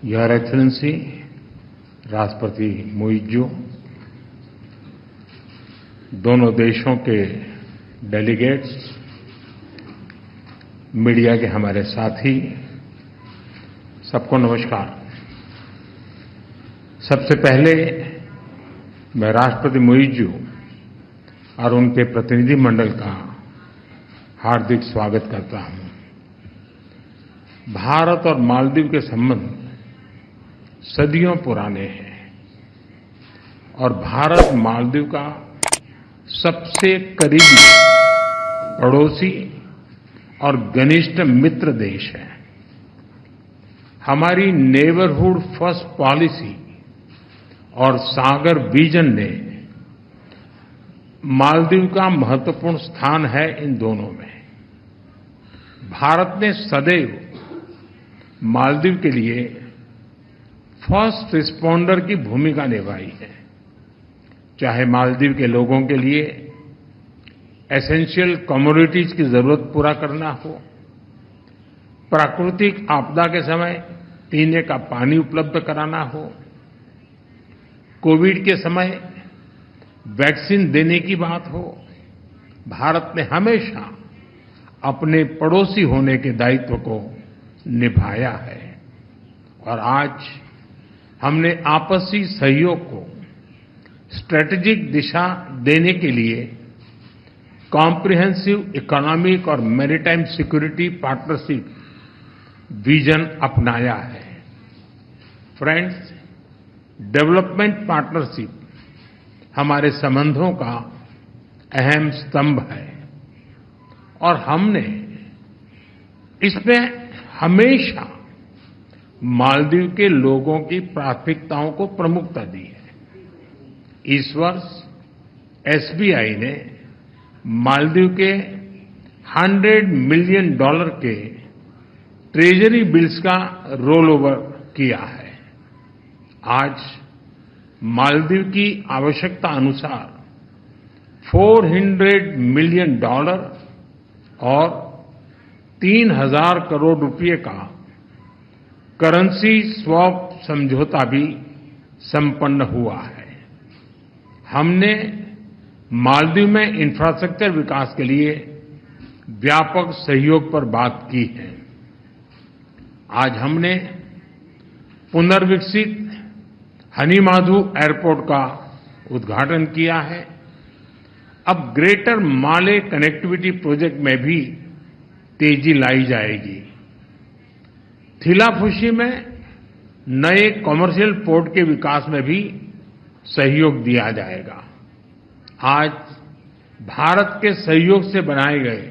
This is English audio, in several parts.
Your excellency राष्ट्रपति मुइज्जू, दोनों देशों के डेलीगेट्स, मीडिया के हमारे साथी, सबको नमस्कार। सबसे पहले मैं राष्ट्रपति मुइज्जू और उनके प्रतिनिधिमंडल का हार्दिक स्वागत करता हूं। भारत और मालदीव के संबंध सदियों पुराने हैं और भारत मालदीव का सबसे करीबी पड़ोसी और घनिष्ठ मित्र देश है। हमारी नेबरहुड फर्स्ट पॉलिसी और सागर विजन ने मालदीव का महत्वपूर्ण स्थान है इन दोनों में। भारत ने सदैव मालदीव के लिए फर्स्ट रिस्पॉन्डर की भूमिका निभाई है, चाहे मालदीव के लोगों के लिए एसेंशियल कमोडिटीज की जरूरत पूरा करना हो, प्राकृतिक आपदा के समय पीने का पानी उपलब्ध कराना हो, कोविड के समय वैक्सीन देने की बात हो। भारत ने हमेशा अपने पड़ोसी होने के दायित्व को निभाया है और आज हमने आपसी सहयोग को स्ट्रेटेजिक दिशा देने के लिए कॉम्प्रिहेंसिव इकोनॉमिक और मैरीटाइम सिक्योरिटी पार्टनरशिप विजन अपनाया है। फ्रेंड्स, डेवलपमेंट पार्टनरशिप हमारे संबंधों का अहम स्तंभ है और हमने इसमें हमेशा मालदीव के लोगों की प्राथमिकताओं को प्रमुखता दी है। इस वर्ष एसबीआई ने मालदीव के $100 मिलियन के ट्रेजरी बिल्स का रोल ओवर किया है। आज मालदीव की आवश्यकता अनुसार $400 मिलियन और 3,000 करोड़ रुपए का करेंसी स्वैप समझौता भी संपन्न हुआ है। हमने मालदीव में इंफ्रास्ट्रक्चर विकास के लिए व्यापक सहयोग पर बात की है। आज हमने पुनर्विकसित हनीमाधु एयरपोर्ट का उद्घाटन किया है। अब ग्रेटर माले कनेक्टिविटी प्रोजेक्ट में भी तेजी लाई जाएगी। थिलाफुशी में नए कमर्शियल पोर्ट के विकास में भी सहयोग दिया जाएगा। आज भारत के सहयोग से बनाए गए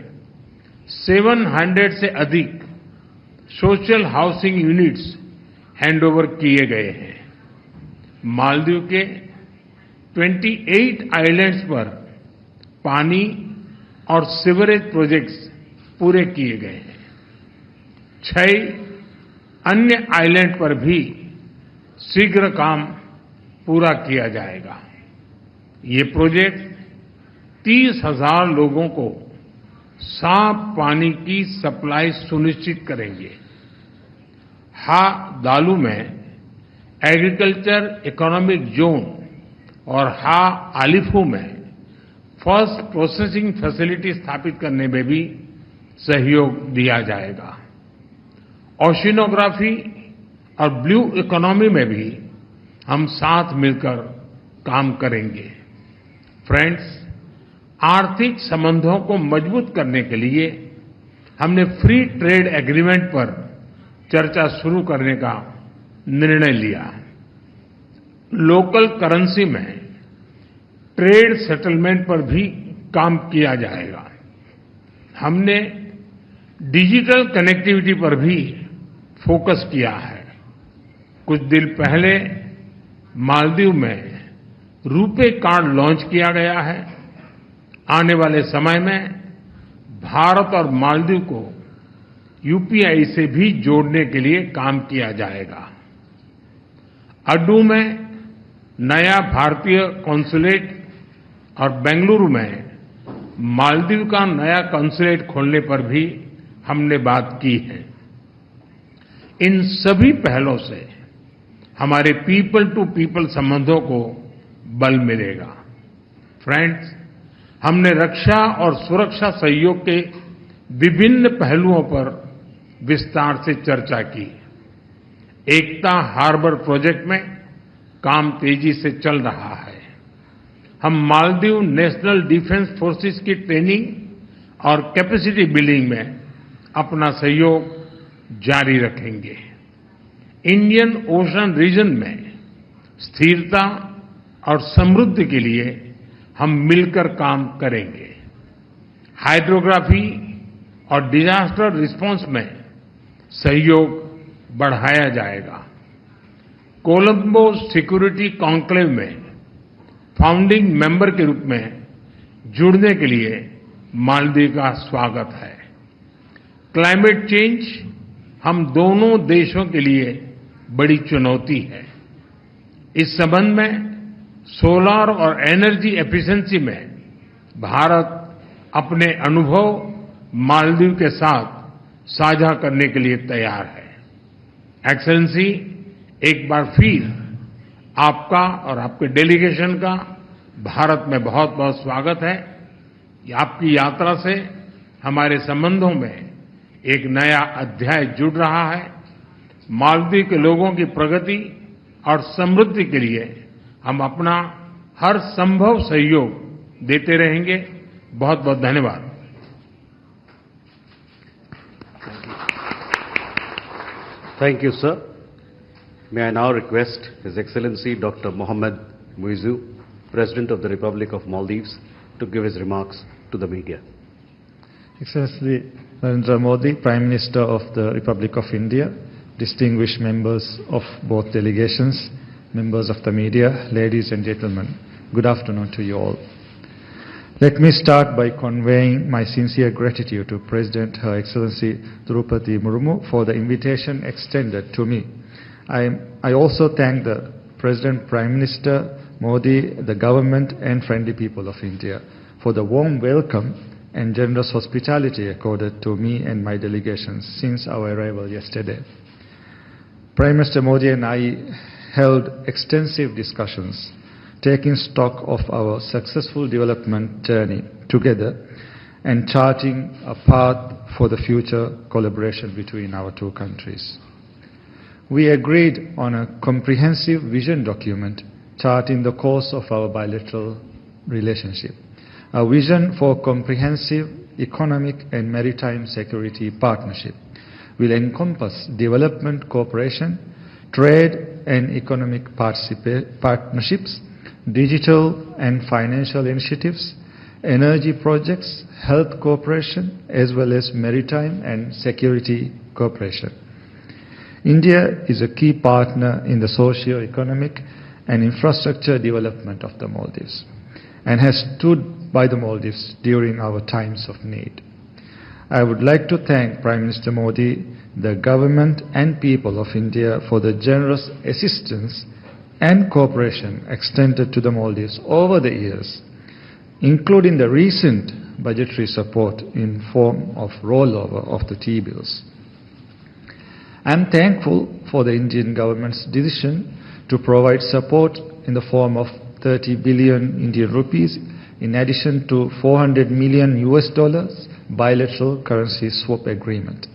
700 से अधिक सोशल हाउसिंग यूनिट्स हैंडओवर किए गए हैं। मालदीव के 28 आइलैंड्स पर पानी और सीवरेज प्रोजेक्ट्स पूरे किए गए हैं। 6 अन्य आइलैंड पर भी शीघ्र काम पूरा किया जाएगा। ये प्रोजेक्ट 30,000 लोगों को साफ पानी की सप्लाई सुनिश्चित करेंगे। हा दालू में एग्रीकल्चर इकोनॉमिक जोन और हा आलिफू में फर्स्ट प्रोसेसिंग फैसिलिटी स्थापित करने में भी सहयोग दिया जाएगा। ओशिनोग्राफी और ब्लू इकोनॉमी में भी हम साथ मिलकर काम करेंगे। फ्रेंड्स, आर्थिक संबंधों को मजबूत करने के लिए हमने फ्री ट्रेड एग्रीमेंट पर चर्चा शुरू करने का निर्णय लिया। लोकल करेंसी में ट्रेड सेटलमेंट पर भी काम किया जाएगा। हमने डिजिटल कनेक्टिविटी पर भी फोकस किया है। कुछ दिन पहले मालदीव में रुपे कार्ड लॉन्च किया गया है। आने वाले समय में भारत और मालदीव को यूपीआई से भी जोड़ने के लिए काम किया जाएगा। अड्डू में नया भारतीय कॉन्सुलेट और बेंगलुरु में मालदीव का नया कॉन्सुलेट खोलने पर भी हमने बात की है। इन सभी पहलों से हमारे पीपल टू पीपल संबंधों को बल मिलेगा। फ्रेंड्स, हमने रक्षा और सुरक्षा सहयोग के विभिन्न पहलुओं पर विस्तार से चर्चा की। एकता हार्बर प्रोजेक्ट में काम तेजी से चल रहा है। हम मालदीव नेशनल डिफेंस फोर्सेस की ट्रेनिंग और कैपेसिटी बिल्डिंग में अपना सहयोग जारी रखेंगे। इंडियन ओशन रीजन में स्थिरता और समृद्धि के लिए हम मिलकर काम करेंगे। हाइड्रोग्राफी और डिजास्टर रिस्पांस में सहयोग बढ़ाया जाएगा। कोलंबो सिक्योरिटी कॉन्क्लेव में फाउंडिंग मेंबर के रूप में जुड़ने के लिए मालदीव का स्वागत है। क्लाइमेट चेंज हम दोनों देशों के लिए बड़ी चुनौती है। इस संबंध में सोलर और एनर्जी एफिशिएंसी में भारत अपने अनुभव मालदीव के साथ साझा करने के लिए तैयार है। एक्सेलेंसी, एक बार फिर आपका और आपके डेलीगेशन का भारत में बहुत बहुत स्वागत है। आपकी यात्रा से हमारे संबंधों में एक नया अध्याय जुड़ रहा है। मालदीव के लोगों की प्रगति और समृद्धि के लिए हम अपना हर संभव सहयोग देते रहेंगे। बहुत बहुत धन्यवाद। Thank you, sir. May I now request His Excellency Dr. Prime Muizzu, President of the Republic of Maldives, to give his remarks to the media. Excellency Narendra Modi, Prime Minister of the Republic of India, distinguished members of both delegations, members of the media, ladies and gentlemen, good afternoon to you all. Let me start by conveying my sincere gratitude to President Her Excellency Draupadi Murmu for the invitation extended to me. I also thank the President, Prime Minister Modi, the government and friendly people of India for the warm welcome and generous hospitality accorded to me and my delegations since our arrival yesterday. Prime Minister Modi and I held extensive discussions, taking stock of our successful development journey together and charting a path for the future collaboration between our two countries. We agreed on a comprehensive vision document charting the course of our bilateral relationship. A vision for comprehensive economic and maritime security partnership will encompass development cooperation, trade and economic partnerships, digital and financial initiatives, energy projects, health cooperation, as well as maritime and security cooperation. India is a key partner in the socio-economic and infrastructure development of the Maldives and has stood by the Maldives during our times of need. I would like to thank Prime Minister Modi, the government and people of India for the generous assistance and cooperation extended to the Maldives over the years, including the recent budgetary support in form of rollover of the T-bills. I am thankful for the Indian government's decision to provide support in the form of 30 billion Indian rupees in addition to $400 million bilateral currency swap agreement,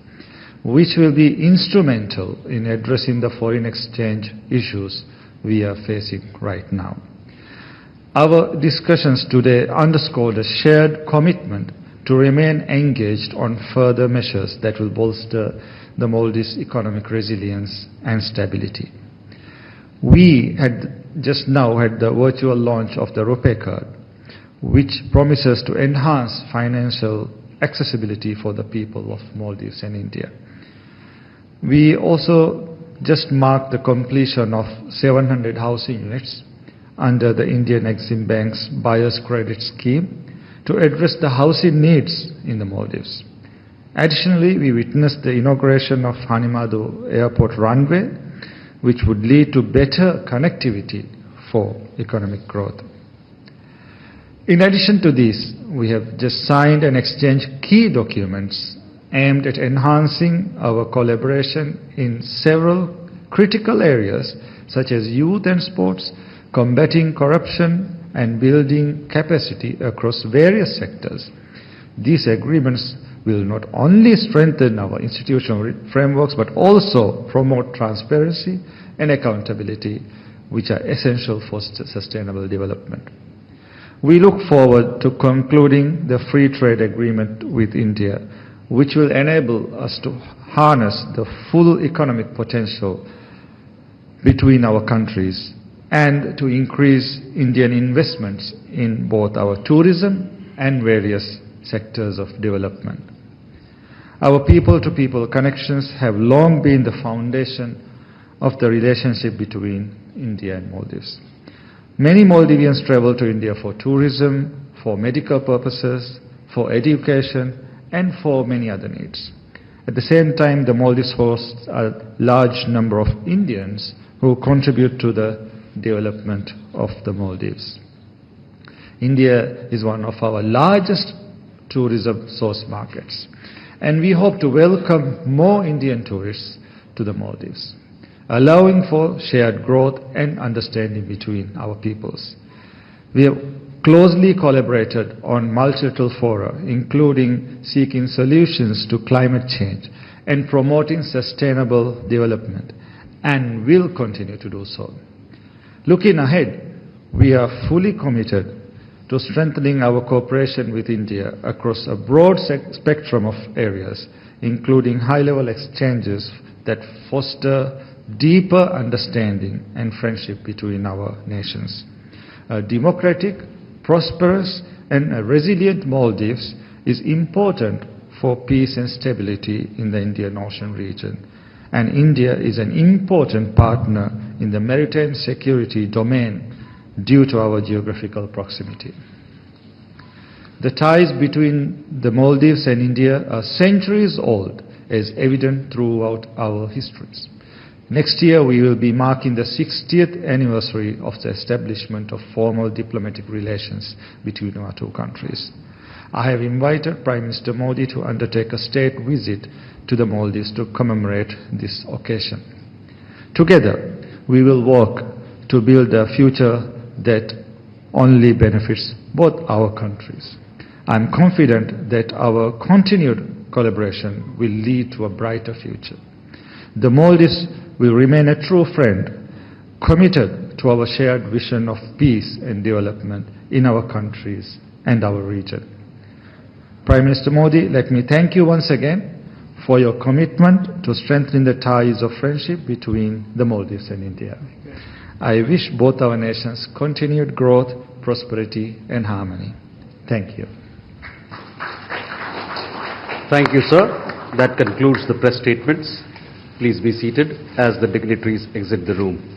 which will be instrumental in addressing the foreign exchange issues we are facing right now. Our discussions today underscored a shared commitment to remain engaged on further measures that will bolster the Maldives' economic resilience and stability. We had just now had the virtual launch of the RuPay card, which promises to enhance financial accessibility for the people of Maldives and India. We also just marked the completion of 700 housing units under the Indian Exim Bank's Buyer's Credit Scheme to address the housing needs in the Maldives. Additionally, we witnessed the inauguration of Hanimadu Airport runway, which would lead to better connectivity for economic growth. In addition to this, we have just signed and exchanged key documents aimed at enhancing our collaboration in several critical areas such as youth and sports, combating corruption, and building capacity across various sectors. These agreements will not only strengthen our institutional frameworks but also promote transparency and accountability, which are essential for sustainable development. We look forward to concluding the free trade agreement with India, which will enable us to harness the full economic potential between our countries and to increase Indian investments in both our tourism and various sectors of development. Our people-to-people connections have long been the foundation of the relationship between India and Maldives. Many Maldivians travel to India for tourism, for medical purposes, for education, and for many other needs. At the same time, the Maldives hosts a large number of Indians who contribute to the development of the Maldives. India is one of our largest tourism source markets, and we hope to welcome more Indian tourists to the Maldives, allowing for shared growth and understanding between our peoples. We have closely collaborated on multilateral fora, including seeking solutions to climate change and promoting sustainable development, and will continue to do so. Looking ahead, we are fully committed to strengthening our cooperation with India across a broad spectrum of areas, including high-level exchanges that foster deeper understanding and friendship between our nations. A democratic, prosperous, and a resilient Maldives is important for peace and stability in the Indian Ocean region, and India is an important partner in the maritime security domain due to our geographical proximity. The ties between the Maldives and India are centuries old, as evident throughout our histories. Next year, we will be marking the 60th anniversary of the establishment of formal diplomatic relations between our two countries. I have invited Prime Minister Modi to undertake a state visit to the Maldives to commemorate this occasion. Together, we will work to build a future that only benefits both our countries. I am confident that our continued collaboration will lead to a brighter future. The Maldives will remain a true friend, committed to our shared vision of peace and development in our countries and our region. Prime Minister Modi, let me thank you once again for your commitment to strengthening the ties of friendship between the Maldives and India. I wish both our nations continued growth, prosperity, and harmony. Thank you. Thank you, sir. That concludes the press statements. Please be seated as the dignitaries exit the room.